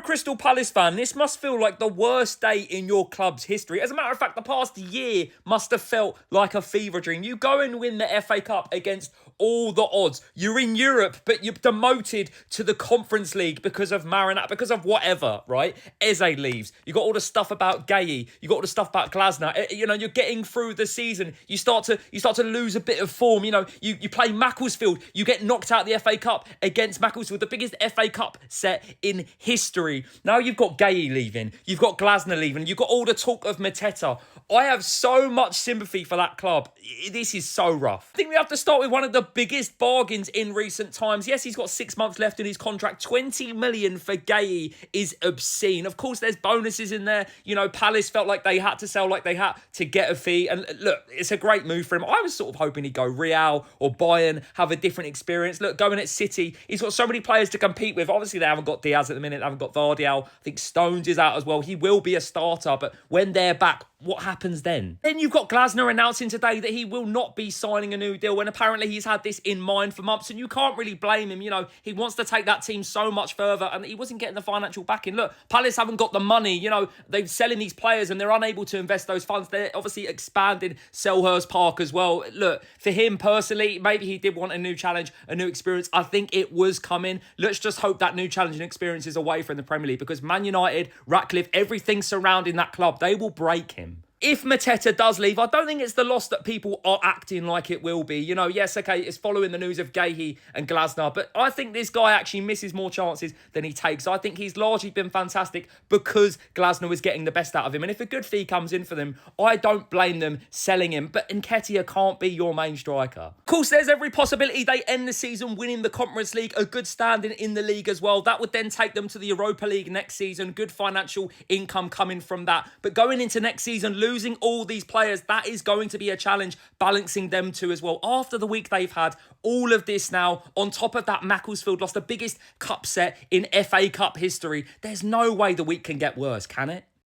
a Crystal Palace fan, this must feel like the worst day in your club's history. As a matter of fact, the past year must have felt like a fever dream. You go and win the FA Cup against all the odds. You're in Europe, but you're demoted to the Conference League because of Marinat, because of whatever, right? Eze leaves. You got all the stuff about Guéhi. You got all the stuff about Glasner. You know, you're getting through the season. You start to lose a bit of form. You know, you play Macclesfield. You get knocked out of the FA Cup against Macclesfield, the biggest FA Cup set in history. Now you've got Guéhi leaving. You've got Glasner leaving. You've got all the talk of Mateta. I have so much sympathy for that club. This is so rough. I think we have to start with one of the biggest bargains in recent times. Yes, he's got 6 months left in his contract. 20 million for Guéhi is obscene. Of course, there's bonuses in there. You know, Palace felt like they had to sell, like they had to get a fee. And look, it's a great move for him. I was sort of hoping he'd go Real or Bayern, have a different experience. Look, going at City, he's got so many players to compete with. Obviously, they haven't got Diaz at the minute. They haven't got Vardial. I think Stones is out as well. He will be a starter, but when they're back, what happens then? Then you've got Glasner announcing today that he will not be signing a new deal when apparently he's had this in mind for months, and you can't really blame him. You know, he wants to take that team so much further and he wasn't getting the financial backing. Look, Palace haven't got the money. You know, they're selling these players and they're unable to invest those funds. They're obviously expanding Selhurst Park as well. Look, for him personally, maybe he did want a new challenge, a new experience. I think it was coming. Let's just hope that new challenge and experience is away from the Premier League, because Man United, Ratcliffe, everything surrounding that club, they will break him. If Mateta does leave, I don't think it's the loss that people are acting like it will be. You know, yes, okay, it's following the news of Guéhi and Glasner, but I think this guy actually misses more chances than he takes. I think he's largely been fantastic because Glasner was getting the best out of him. And if a good fee comes in for them, I don't blame them selling him. But Nketiah can't be your main striker. Of course, there's every possibility they end the season winning the Conference League, a good standing in the league as well. That would then take them to the Europa League next season. Good financial income coming from that. But going into next season, losing all these players, that is going to be a challenge, balancing them too as well. After the week they've had, all of this now, on top of that Macclesfield loss, the biggest cup set in FA Cup history, there's no way the week can get worse, can it?